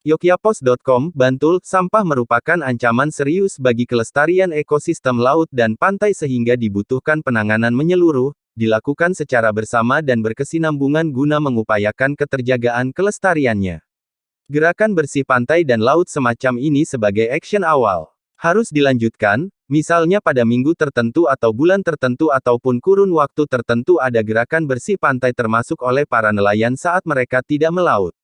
Yogyapost.com, Bantul, sampah merupakan ancaman serius bagi kelestarian ekosistem laut dan pantai sehingga dibutuhkan penanganan menyeluruh, dilakukan secara bersama dan berkesinambungan guna mengupayakan keterjagaan kelestariannya. Gerakan bersih pantai dan laut semacam ini sebagai action awal harus dilanjutkan, misalnya pada minggu tertentu atau bulan tertentu ataupun kurun waktu tertentu ada gerakan bersih pantai termasuk oleh para nelayan saat mereka tidak melaut.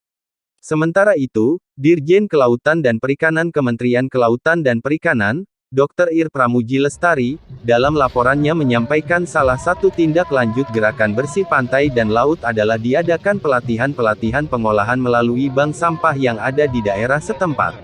Sementara itu, Dirjen Kelautan dan Perikanan Kementerian Kelautan dan Perikanan, Dr. Ir Pramuji Lestari, dalam laporannya menyampaikan salah satu tindak lanjut gerakan bersih pantai dan laut adalah diadakan pelatihan-pelatihan pengolahan melalui bank sampah yang ada di daerah setempat.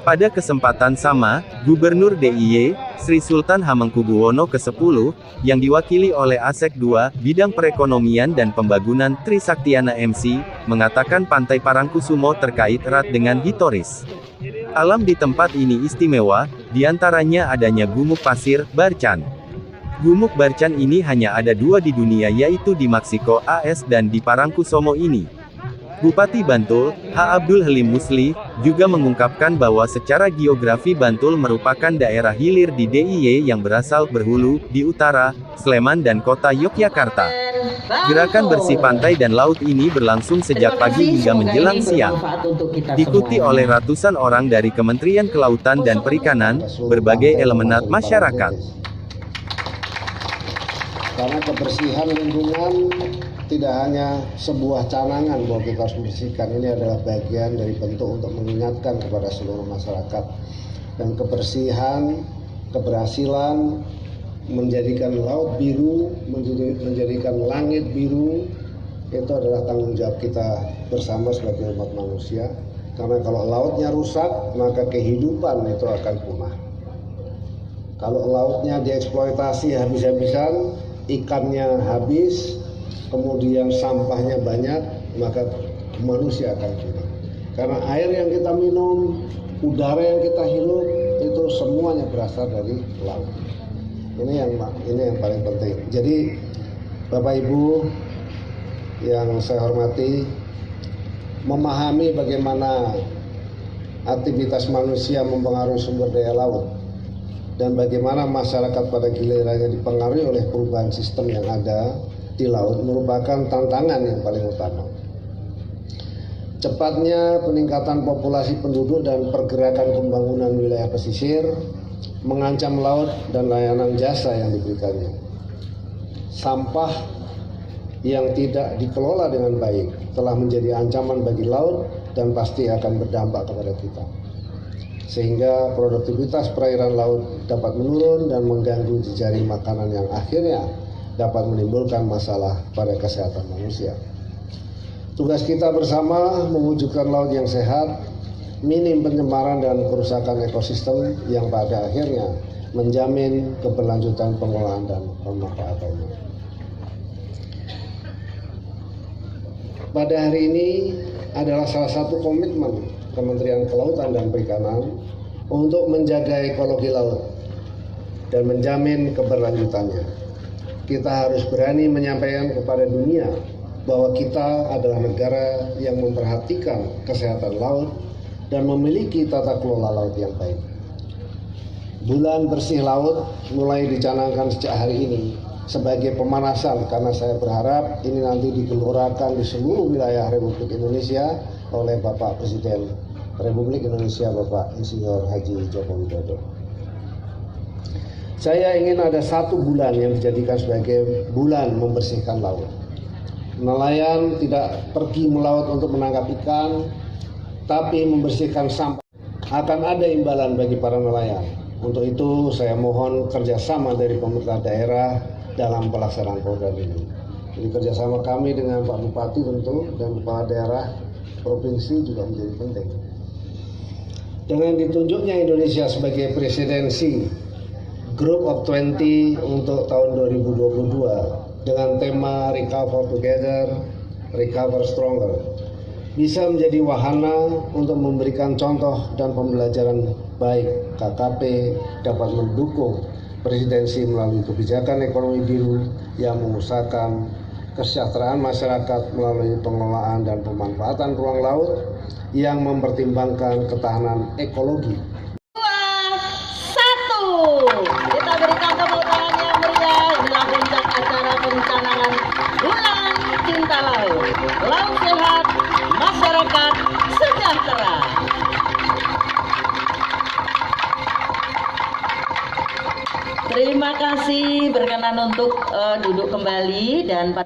Pada kesempatan sama, Gubernur DIY, Sri Sultan Hamengkubuwono ke-10, yang diwakili oleh Asek II, Bidang Perekonomian dan Pembangunan Trisaktiana MC, mengatakan Pantai Parangkusumo terkait erat dengan historis. Alam di tempat ini istimewa, diantaranya adanya gumuk pasir, Barcan. Gumuk Barcan ini hanya ada 2 di dunia yaitu di Meksiko, AS dan di Parangkusumo ini. Bupati Bantul, H. Abdul Halim Musli, juga mengungkapkan bahwa secara geografi Bantul merupakan daerah hilir di DIY yang berhulu di utara, Sleman dan kota Yogyakarta. Gerakan bersih pantai dan laut ini berlangsung sejak pagi hingga menjelang siang. Diikuti oleh ratusan orang dari Kementerian Kelautan dan Perikanan, berbagai elemen masyarakat. Karena kebersihan lingkungan tidak hanya sebuah canangan bahwa kita harus membersihkan, ini adalah bagian dari bentuk untuk mengingatkan kepada seluruh masyarakat. Dan kebersihan, keberhasilan menjadikan laut biru, menjadikan langit biru, itu adalah tanggung jawab kita bersama sebagai umat manusia. Karena kalau lautnya rusak, maka kehidupan itu akan punah. Kalau lautnya dieksploitasi habis-habisan, ikannya habis, kemudian sampahnya banyak, maka manusia akan punah. Karena air yang kita minum, udara yang kita hirup, itu semuanya berasal dari laut. Ini yang paling penting. Jadi, Bapak Ibu yang saya hormati, memahami bagaimana aktivitas manusia mempengaruhi sumber daya laut, dan bagaimana masyarakat pada gilirannya dipengaruhi oleh perubahan sistem yang ada di laut merupakan tantangan yang paling utama. Cepatnya peningkatan populasi penduduk dan pergerakan pembangunan wilayah pesisir mengancam laut dan layanan jasa yang diberikannya. Sampah yang tidak dikelola dengan baik telah menjadi ancaman bagi laut dan pasti akan berdampak kepada kita. Sehingga produktivitas perairan laut dapat menurun dan mengganggu jejaring makanan yang akhirnya dapat menimbulkan masalah pada kesehatan manusia. Tugas kita bersama mewujudkan laut yang sehat, minim pencemaran dan kerusakan ekosistem yang pada akhirnya menjamin keberlanjutan pengolahan dan pemanfaatannya. Pada hari ini adalah salah satu komitmen Kementerian Kelautan dan Perikanan untuk menjaga ekologi laut dan menjamin keberlanjutannya. Kita harus berani menyampaikan kepada dunia bahwa kita adalah negara yang memperhatikan kesehatan laut dan memiliki tata kelola laut yang baik. Bulan bersih laut mulai dicanangkan sejak hari ini sebagai pemanasan, karena saya berharap ini nanti digelurakan di seluruh wilayah Republik Indonesia oleh Bapak Presiden Republik Indonesia, Bapak Insinyur Haji Joko Widodo. Saya ingin ada satu bulan yang dijadikan sebagai bulan membersihkan laut. Nelayan tidak pergi melaut untuk menangkap ikan, tapi membersihkan sampah. Akan ada imbalan bagi para nelayan. Untuk itu saya mohon kerjasama dari pemerintah daerah dalam pelaksanaan program ini. Jadi kerjasama kami dengan Pak Bupati tentu dan kepala daerah provinsi juga menjadi penting. Dengan ditunjuknya Indonesia sebagai presidensi Group of 20 untuk tahun 2022 dengan tema Recover Together, Recover Stronger, bisa menjadi wahana untuk memberikan contoh dan pembelajaran baik. KKP dapat mendukung presidensi melalui kebijakan ekonomi biru yang mengusahakan kesejahteraan masyarakat melalui pengelolaan dan pemanfaatan ruang laut yang mempertimbangkan ketahanan ekologi. 2, 1. Kita berikan tepuk tangan yang meriah. Inilah puncak acara pencanangan Bulan Cinta Laut. Laut sehat, masyarakat sejahtera. Terima kasih, berkenan untuk duduk kembali dan